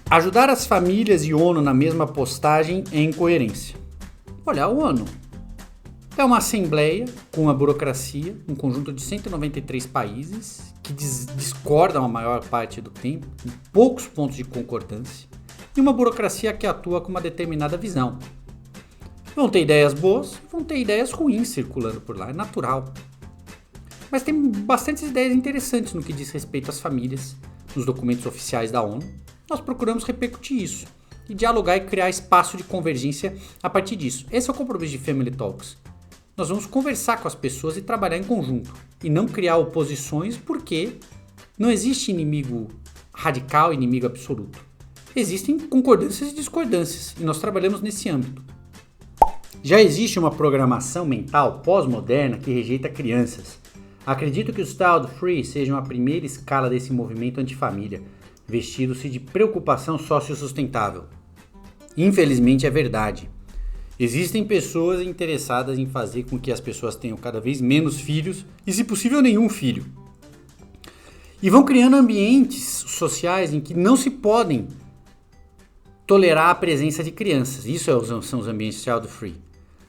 Ajudar as famílias e ONU na mesma postagem é incoerência. Olha, a ONU é uma assembleia com uma burocracia, um conjunto de 193 países que discordam a maior parte do tempo, com poucos pontos de concordância, e uma burocracia que atua com uma determinada visão. Vão ter ideias boas, vão ter ideias ruins circulando por lá, é natural. Mas tem bastantes ideias interessantes no que diz respeito às famílias, nos documentos oficiais da ONU. Nós procuramos repercutir isso e dialogar e criar espaço de convergência a partir disso. Esse é o compromisso de Family Talks. Nós vamos conversar com as pessoas e trabalhar em conjunto e não criar oposições, porque não existe inimigo radical, inimigo absoluto. Existem concordâncias e discordâncias e nós trabalhamos nesse âmbito. Já existe uma programação mental pós-moderna que rejeita crianças. Acredito que os child-free sejam a primeira escala desse movimento antifamília, vestido-se de preocupação sociosustentável. Infelizmente é verdade. Existem pessoas interessadas em fazer com que as pessoas tenham cada vez menos filhos e, se possível, nenhum filho. E vão criando ambientes sociais em que não se podem tolerar a presença de crianças. Isso são os ambientes child-free.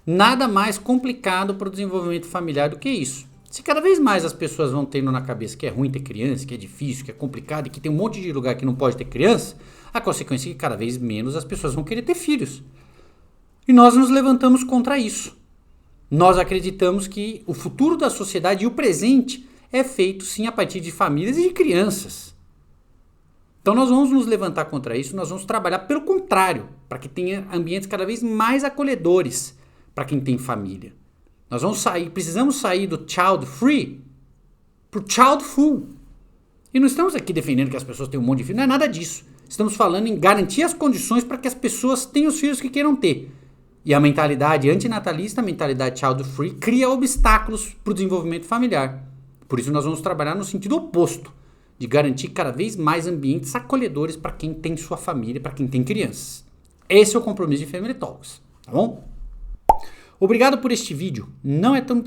Nada mais complicado para o desenvolvimento familiar do que isso. Se cada vez mais as pessoas vão tendo na cabeça que é ruim ter criança, que é difícil, que é complicado e que tem um monte de lugar que não pode ter criança, a consequência é que cada vez menos as pessoas vão querer ter filhos. E nós nos levantamos contra isso. Nós acreditamos que o futuro da sociedade e o presente é feito sim a partir de famílias e de crianças. Então nós vamos nos levantar contra isso, nós vamos trabalhar pelo contrário, para que tenha ambientes cada vez mais acolhedores para quem tem família. Nós precisamos sair do child free para o child full. E não estamos aqui defendendo que as pessoas tenham um monte de filhos, não é nada disso. Estamos falando em garantir as condições para que as pessoas tenham os filhos que queiram ter. E a mentalidade antinatalista, a mentalidade child free, cria obstáculos para o desenvolvimento familiar. Por isso nós vamos trabalhar no sentido oposto, de garantir cada vez mais ambientes acolhedores para quem tem sua família, para quem tem crianças. Esse é o compromisso de Family Talks, tá bom? Obrigado por este vídeo. Não é tão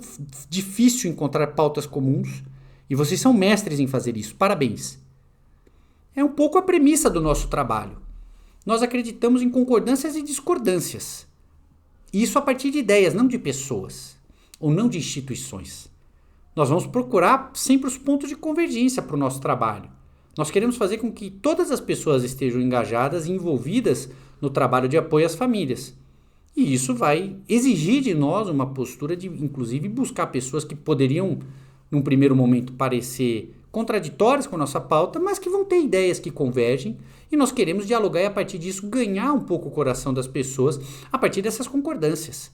difícil encontrar pautas comuns e vocês são mestres em fazer isso. Parabéns. É um pouco a premissa do nosso trabalho. Nós acreditamos em concordâncias e discordâncias. Isso a partir de ideias, não de pessoas ou não de instituições. Nós vamos procurar sempre os pontos de convergência para o nosso trabalho. Nós queremos fazer com que todas as pessoas estejam engajadas e envolvidas no trabalho de apoio às famílias. E isso vai exigir de nós uma postura de, inclusive, buscar pessoas que poderiam, num primeiro momento, parecer contraditórias com a nossa pauta, mas que vão ter ideias que convergem, e nós queremos dialogar e, a partir disso, ganhar um pouco o coração das pessoas a partir dessas concordâncias.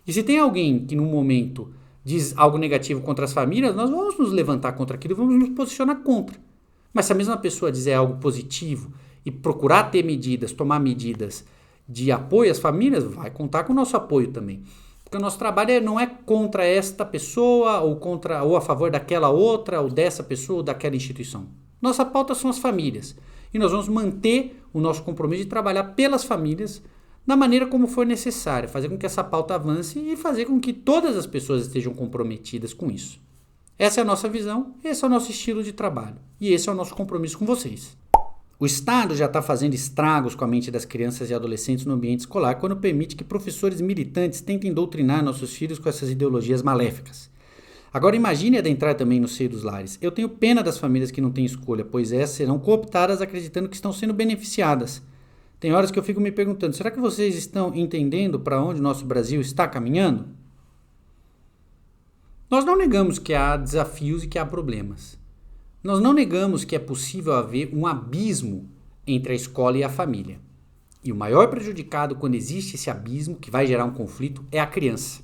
E se tem alguém que, num momento, diz algo negativo contra as famílias, nós vamos nos levantar contra aquilo e vamos nos posicionar contra. Mas se a mesma pessoa dizer algo positivo e procurar ter medidas, tomar medidas de apoio às famílias, vai contar com o nosso apoio também. Porque o nosso trabalho não é contra esta pessoa ou a favor daquela outra, ou dessa pessoa, ou daquela instituição. Nossa pauta são as famílias. E nós vamos manter o nosso compromisso de trabalhar pelas famílias da maneira como for necessária, fazer com que essa pauta avance e fazer com que todas as pessoas estejam comprometidas com isso. Essa é a nossa visão, esse é o nosso estilo de trabalho e esse é o nosso compromisso com vocês. O Estado já está fazendo estragos com a mente das crianças e adolescentes no ambiente escolar quando permite que professores militantes tentem doutrinar nossos filhos com essas ideologias maléficas. Agora imagine adentrar também no seio dos lares. Eu tenho pena das famílias que não têm escolha, pois essas serão cooptadas acreditando que estão sendo beneficiadas. Tem horas que eu fico me perguntando, será que vocês estão entendendo para onde o nosso Brasil está caminhando? Nós não negamos que há desafios e que há problemas. Nós não negamos que é possível haver um abismo entre a escola e a família. E o maior prejudicado quando existe esse abismo, que vai gerar um conflito, é a criança.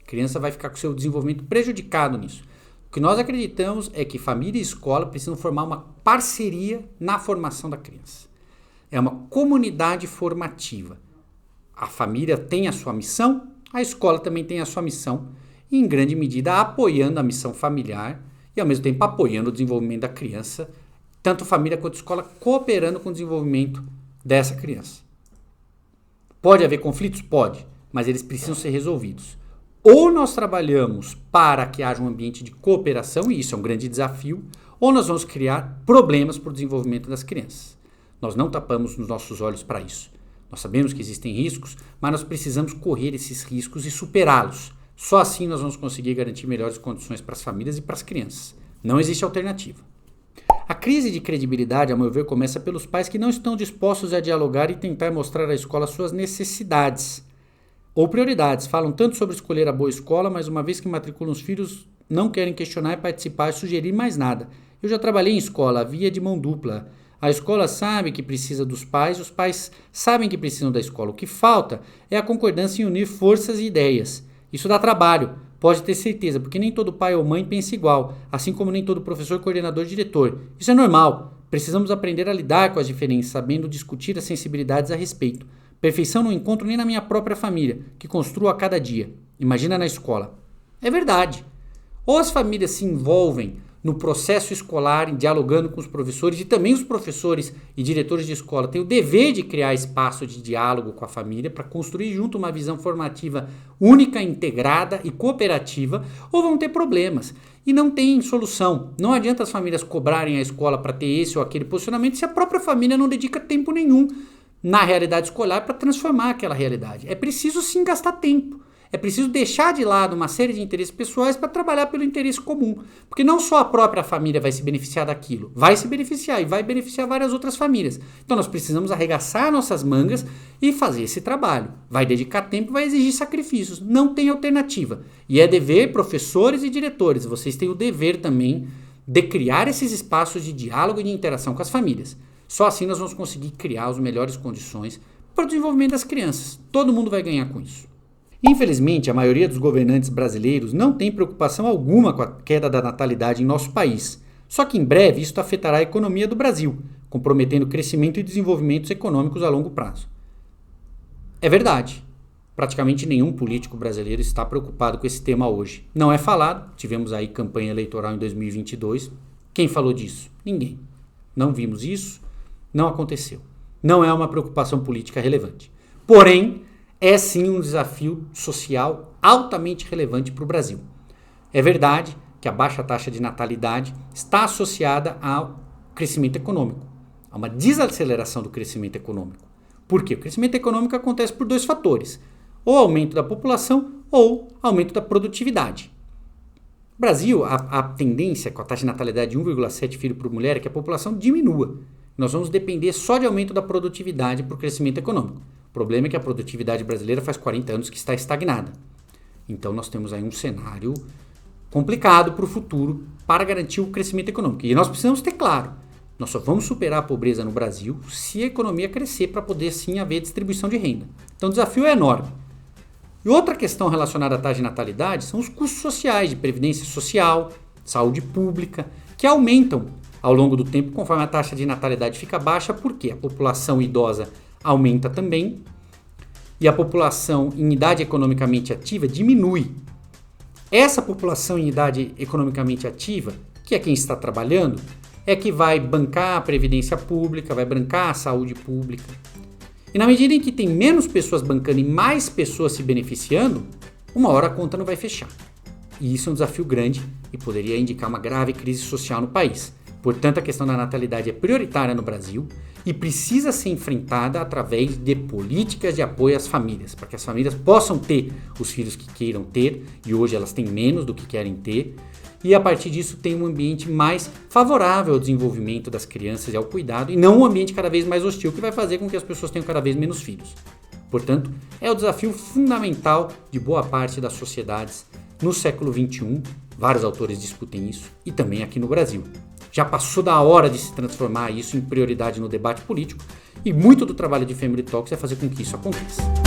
A criança vai ficar com o seu desenvolvimento prejudicado nisso. O que nós acreditamos é que família e escola precisam formar uma parceria na formação da criança. É uma comunidade formativa. A família tem a sua missão, a escola também tem a sua missão, e em grande medida apoiando a missão familiar e ao mesmo tempo apoiando o desenvolvimento da criança, tanto família quanto escola cooperando com o desenvolvimento dessa criança. Pode haver conflitos? Pode, mas eles precisam ser resolvidos. Ou nós trabalhamos para que haja um ambiente de cooperação, e isso é um grande desafio, ou nós vamos criar problemas para o desenvolvimento das crianças. Nós não tapamos os nossos olhos para isso. Nós sabemos que existem riscos, mas nós precisamos correr esses riscos e superá-los. Só assim nós vamos conseguir garantir melhores condições para as famílias e para as crianças. Não existe alternativa. A crise de credibilidade, a meu ver, começa pelos pais que não estão dispostos a dialogar e tentar mostrar à escola suas necessidades ou prioridades. Falam tanto sobre escolher a boa escola, mas uma vez que matriculam os filhos, não querem questionar e participar e sugerir mais nada. Eu já trabalhei em escola, a via de mão dupla. A escola sabe que precisa dos pais, os pais sabem que precisam da escola. O que falta é a concordância em unir forças e ideias. Isso dá trabalho, pode ter certeza, porque nem todo pai ou mãe pensa igual, assim como nem todo professor, coordenador, diretor. Isso é normal. Precisamos aprender a lidar com as diferenças, sabendo discutir as sensibilidades a respeito. Perfeição não encontro nem na minha própria família, que construo a cada dia. Imagina na escola. É verdade. Ou as famílias se envolvem no processo escolar, dialogando com os professores, e também os professores e diretores de escola têm o dever de criar espaço de diálogo com a família para construir junto uma visão formativa única, integrada e cooperativa, ou vão ter problemas. E não tem solução. Não adianta as famílias cobrarem a escola para ter esse ou aquele posicionamento se a própria família não dedica tempo nenhum na realidade escolar para transformar aquela realidade. É preciso sim gastar tempo. É preciso deixar de lado uma série de interesses pessoais para trabalhar pelo interesse comum. Porque não só a própria família vai se beneficiar daquilo, vai se beneficiar e vai beneficiar várias outras famílias. Então nós precisamos arregaçar nossas mangas e fazer esse trabalho. Vai dedicar tempo, vai exigir sacrifícios. Não tem alternativa. E é dever, professores e diretores, vocês têm o dever também de criar esses espaços de diálogo e de interação com as famílias. Só assim nós vamos conseguir criar as melhores condições para o desenvolvimento das crianças. Todo mundo vai ganhar com isso. Infelizmente, a maioria dos governantes brasileiros não tem preocupação alguma com a queda da natalidade em nosso país. Só que em breve isso afetará a economia do Brasil, comprometendo crescimento e desenvolvimentos econômicos a longo prazo. É verdade. Praticamente nenhum político brasileiro está preocupado com esse tema hoje. Não é falado, tivemos aí campanha eleitoral em 2022. Quem falou disso? Ninguém. Não vimos isso, não aconteceu. Não é uma preocupação política relevante. Porém, é sim um desafio social altamente relevante para o Brasil. É verdade que a baixa taxa de natalidade está associada ao crescimento econômico, a uma desaceleração do crescimento econômico. Por quê? O crescimento econômico acontece por dois fatores, ou aumento da população ou aumento da produtividade. No Brasil, a tendência com a taxa de natalidade de 1,7 filho por mulher é que a população diminua. Nós vamos depender só de aumento da produtividade para o crescimento econômico. O problema é que a produtividade brasileira faz 40 anos que está estagnada. Então nós temos aí um cenário complicado para o futuro para garantir o crescimento econômico. E nós precisamos ter claro, nós só vamos superar a pobreza no Brasil se a economia crescer para poder sim haver distribuição de renda. Então o desafio é enorme. E outra questão relacionada à taxa de natalidade são os custos sociais de previdência social, saúde pública, que aumentam ao longo do tempo conforme a taxa de natalidade fica baixa, porque a população idosa aumenta também e a população em idade economicamente ativa diminui. Essa população em idade economicamente ativa, que é quem está trabalhando, é que vai bancar a previdência pública, vai bancar a saúde pública. E na medida em que tem menos pessoas bancando e mais pessoas se beneficiando, uma hora a conta não vai fechar. E isso é um desafio grande e poderia indicar uma grave crise social no país. Portanto, a questão da natalidade é prioritária no Brasil e precisa ser enfrentada através de políticas de apoio às famílias, para que as famílias possam ter os filhos que queiram ter, e hoje elas têm menos do que querem ter, e a partir disso tem um ambiente mais favorável ao desenvolvimento das crianças e ao cuidado, e não um ambiente cada vez mais hostil, que vai fazer com que as pessoas tenham cada vez menos filhos. Portanto, é o desafio fundamental de boa parte das sociedades no século XXI, vários autores discutem isso, e também aqui no Brasil. Já passou da hora de se transformar isso em prioridade no debate político e muito do trabalho de Family Talks é fazer com que isso aconteça.